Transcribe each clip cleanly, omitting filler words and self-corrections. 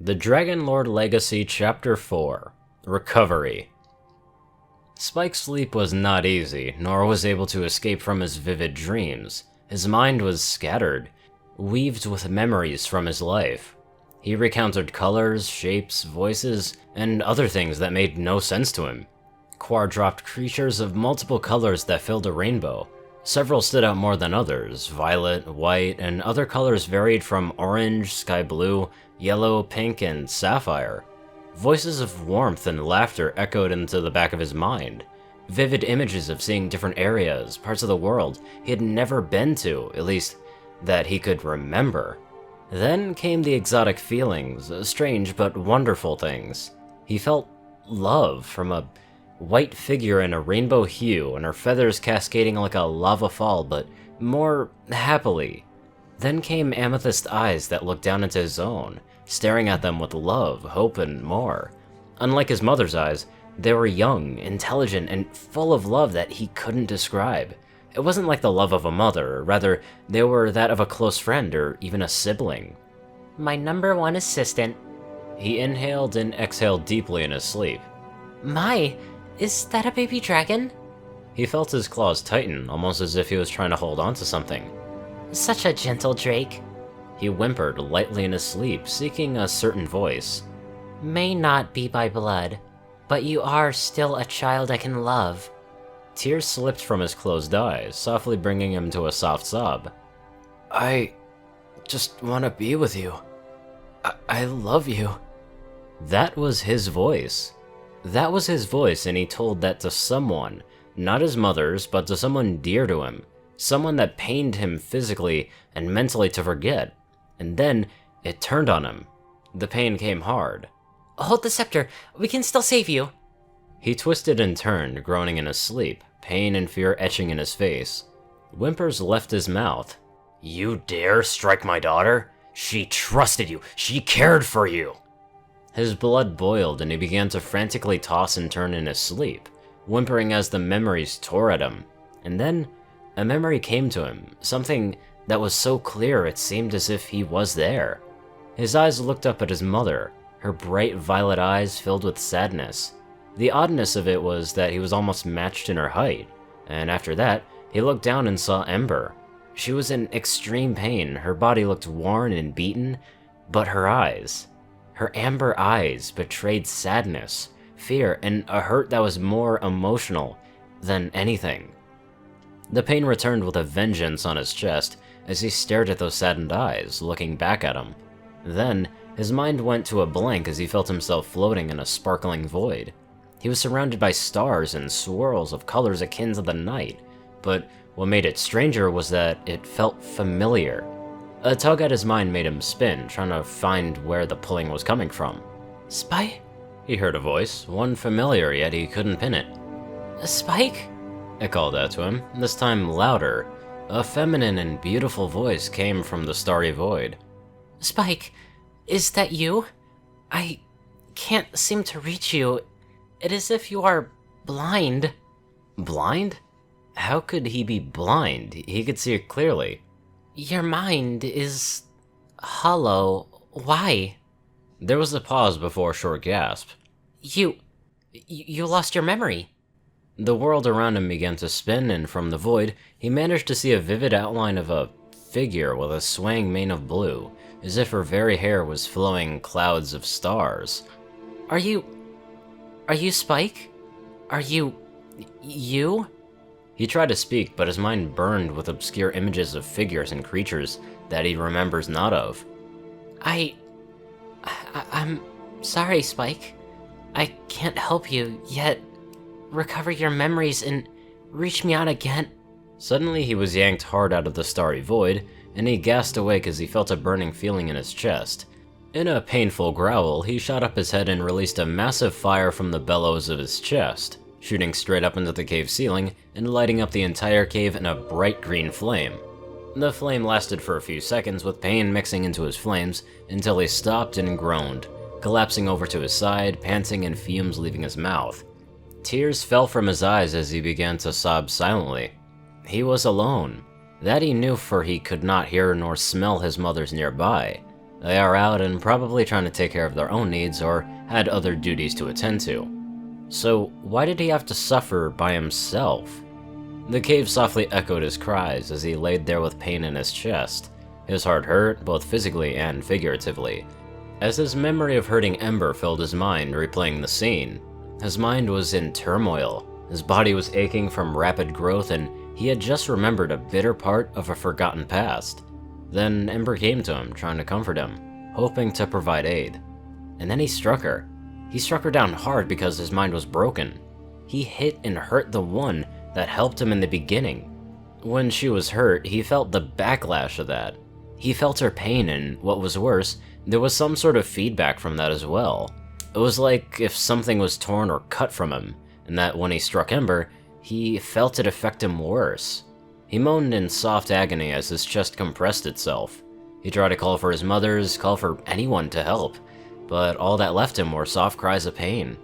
The Dragon Lord Legacy Chapter 4 Recovery. Spike's sleep was not easy, nor was able to escape from his vivid dreams. His mind was scattered, weaved with memories from his life. He recounted colors, shapes, voices, and other things that made no sense to him. Quar dropped creatures of multiple colors that filled a rainbow. Several stood out more than others. Violet, white, and other colors varied from orange, sky blue, yellow, pink, and sapphire. Voices of warmth and laughter echoed into the back of his mind. Vivid images of seeing different areas, parts of the world he had never been to, at least that he could remember. Then came the exotic feelings, strange but wonderful things. He felt love from a white figure in a rainbow hue and her feathers cascading like a lava fall, but more happily. Then came amethyst eyes that looked down into his own, staring at them with love, hope, and more. Unlike his mother's eyes, they were young, intelligent, and full of love that he couldn't describe. It wasn't like the love of a mother, rather, they were that of a close friend or even a sibling. My number one assistant. He inhaled and exhaled deeply in his sleep. My, is that a baby dragon? He felt his claws tighten, almost as if he was trying to hold on to something. Such a gentle Drake. He whimpered lightly in his sleep, seeking a certain voice. May not be by blood, but you are still a child I can love. Tears slipped from his closed eyes, softly bringing him to a soft sob. I just want to be with you. I love you. That was his voice. That was his voice, and he told that to someone, not his mother's, but to someone dear to him, someone that pained him physically and mentally to forget. And then it turned on him. The pain came hard. Hold the scepter, we can still save you. He twisted and turned, groaning in his sleep, pain and fear etching in his face. Whimpers left his mouth. You dare strike my daughter? She trusted you. She cared for you. His blood boiled and he began to frantically toss and turn in his sleep, whimpering as the memories tore at him. And then a memory came to him, something that was so clear it seemed as if he was there. His eyes looked up at his mother, her bright violet eyes filled with sadness. The oddness of it was that he was almost matched in her height, and after that, he looked down and saw Ember. She was in extreme pain, her body looked worn and beaten, but her eyes, her amber eyes betrayed sadness, fear, and a hurt that was more emotional than anything. The pain returned with a vengeance on his chest as he stared at those saddened eyes, looking back at him. Then, his mind went to a blank as he felt himself floating in a sparkling void. He was surrounded by stars and swirls of colors akin to the night, but what made it stranger was that it felt familiar. A tug at his mind made him spin, trying to find where the pulling was coming from. Spike? He heard a voice, one familiar yet he couldn't pin it. Spike? It called out to him, this time louder. A feminine and beautiful voice came from the starry void. Spike, is that you? I can't seem to reach you. It is as if you are blind. Blind? How could he be blind? He could see it clearly. Your mind is hollow. Why? There was a pause before a short gasp. You lost your memory. The world around him began to spin, and from the void, he managed to see a vivid outline of a figure with a swaying mane of blue, as if her very hair was flowing clouds of stars. Are you Spike? Are you? He tried to speak, but his mind burned with obscure images of figures and creatures that he remembers not of. I'm sorry, Spike. I can't help you yet. Recover your memories and reach me out again. Suddenly he was yanked hard out of the starry void, and he gasped awake as he felt a burning feeling in his chest. In a painful growl, he shot up his head and released a massive fire from the bellows of his chest, shooting straight up into the cave ceiling and lighting up the entire cave in a bright green flame. The flame lasted for a few seconds, with pain mixing into his flames, until he stopped and groaned, collapsing over to his side, panting and fumes leaving his mouth. Tears fell from his eyes as he began to sob silently. He was alone. That he knew, for he could not hear nor smell his mother's nearby. They are out and probably trying to take care of their own needs or had other duties to attend to. So why did he have to suffer by himself? The cave softly echoed his cries as he laid there with pain in his chest. His heart hurt, both physically and figuratively, as his memory of hurting Ember filled his mind, replaying the scene. His mind was in turmoil, his body was aching from rapid growth, and he had just remembered a bitter part of a forgotten past. Then Ember came to him, trying to comfort him, hoping to provide aid. And then he struck her. He struck her down hard because his mind was broken. He hit and hurt the one that helped him in the beginning. When she was hurt, he felt the backlash of that. He felt her pain, and what was worse, there was some sort of feedback from that as well. It was like if something was torn or cut from him, and that when he struck Ember, he felt it affect him worse. He moaned in soft agony as his chest compressed itself. He tried to call for his mothers, call for anyone to help, but all that left him were soft cries of pain.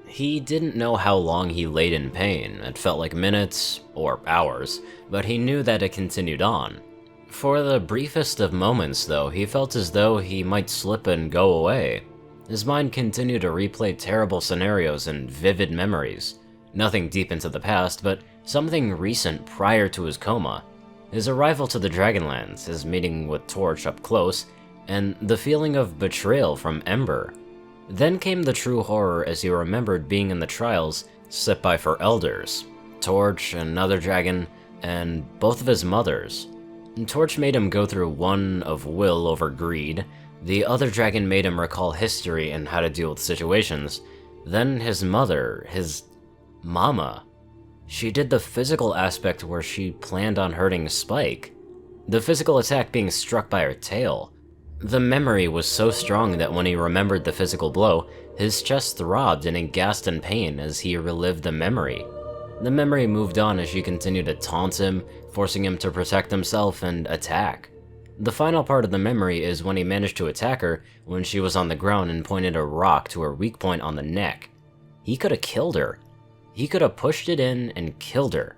He didn't know how long he laid in pain. It felt like minutes or hours, but he knew that it continued on. For the briefest of moments, though, he felt as though he might slip and go away. His mind continued to replay terrible scenarios and vivid memories. Nothing deep into the past, but something recent prior to his coma. His arrival to the Dragonlands, his meeting with Torch up close, and the feeling of betrayal from Ember. Then came the true horror as he remembered being in the trials set by for elders. Torch, another dragon, and both of his mothers. Torch made him go through one of will over greed. The other dragon made him recall history and how to deal with situations. Then his mother, his mama. She did the physical aspect where she planned on hurting Spike. The physical attack being struck by her tail. The memory was so strong that when he remembered the physical blow, his chest throbbed and he gasped in pain as he relived the memory. The memory moved on as she continued to taunt him, forcing him to protect himself and attack. The final part of the memory is when he managed to attack her when she was on the ground and pointed a rock to her weak point on the neck. He could have killed her. He could have pushed it in and killed her.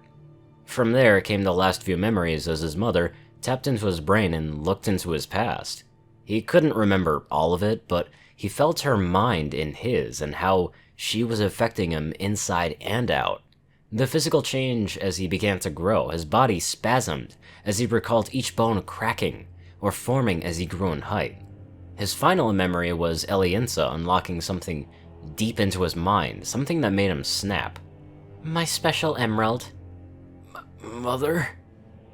From there came the last few memories as his mother tapped into his brain and looked into his past. He couldn't remember all of it, but he felt her mind in his and how she was affecting him inside and out. The physical change as he began to grow, his body spasmed as he recalled each bone cracking or forming as he grew in height. His final memory was Eliensa unlocking something deep into his mind, something that made him snap. My special emerald. Mother?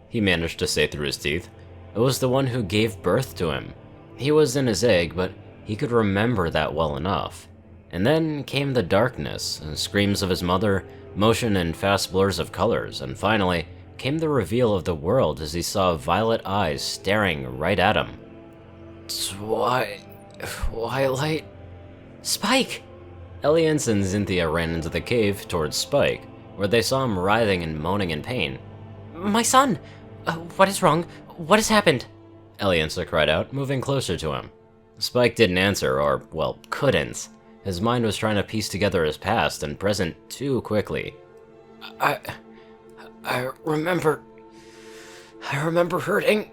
He managed to say through his teeth. It was the one who gave birth to him. He was in his egg, but he could remember that well enough. And then came the darkness, and screams of his mother, motion and fast blurs of colors, and finally came the reveal of the world as he saw violet eyes staring right at him. Twilight? Spike! Eliance and Cynthia ran into the cave towards Spike, where they saw him writhing and moaning in pain. My son! What is wrong? What has happened? Elianza cried out, moving closer to him. Spike didn't answer, or, well, couldn't. His mind was trying to piece together his past and present too quickly. I remember hurting.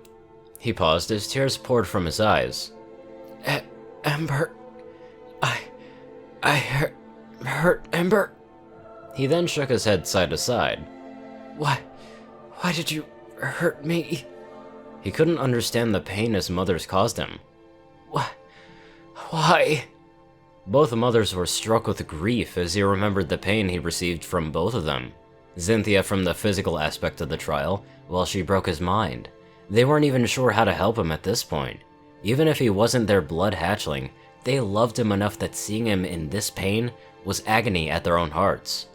He paused as tears poured from his eyes. Ember. I hurt Ember. He then shook his head side to side. Why did you hurt me? He couldn't understand the pain his mothers caused him. Why? Both mothers were struck with grief as he remembered the pain he received from both of them. Cynthia from the physical aspect of the trial, while she broke his mind. They weren't even sure how to help him at this point. Even if he wasn't their blood hatchling, they loved him enough that seeing him in this pain was agony at their own hearts.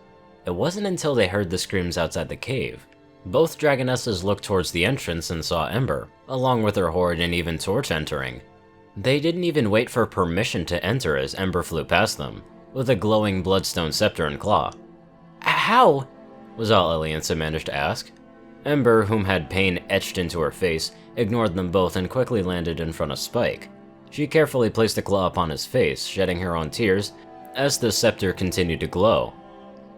It wasn't until they heard the screams outside the cave. Both dragonesses looked towards the entrance and saw Ember, along with her horde and even Torch entering. They didn't even wait for permission to enter as Ember flew past them, with a glowing bloodstone scepter and claw. How? Was all Elianza managed to ask. Ember, whom had pain etched into her face, ignored them both and quickly landed in front of Spike. She carefully placed a claw upon his face, shedding her own tears, as the scepter continued to glow.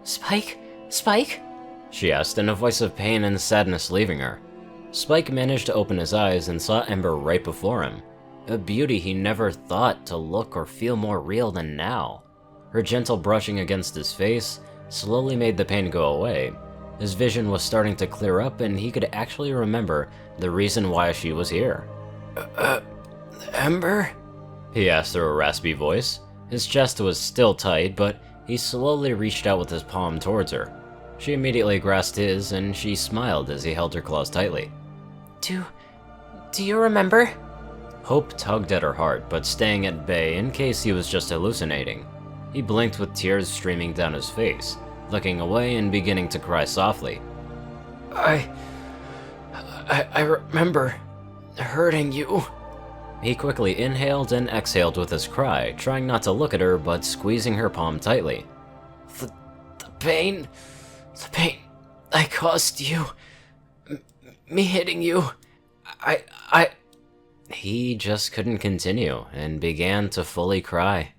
Spike? Spike? She asked in a voice of pain and sadness leaving her. Spike managed to open his eyes and saw Ember right before him. a beauty he never thought to look or feel more real than now. Her gentle brushing against his face slowly made the pain go away. His vision was starting to clear up and he could actually remember the reason why she was here. Ember? He asked through a raspy voice. His chest was still tight, but he slowly reached out with his palm towards her. She immediately grasped his, and she smiled as he held her claws tightly. Do you remember? Hope tugged at her heart, but staying at bay in case he was just hallucinating. He blinked with tears streaming down his face, looking away and beginning to cry softly. I remember hurting you. He quickly inhaled and exhaled with his cry, trying not to look at her but squeezing her palm tightly. The pain I caused you, me hitting you, He just couldn't continue and began to fully cry.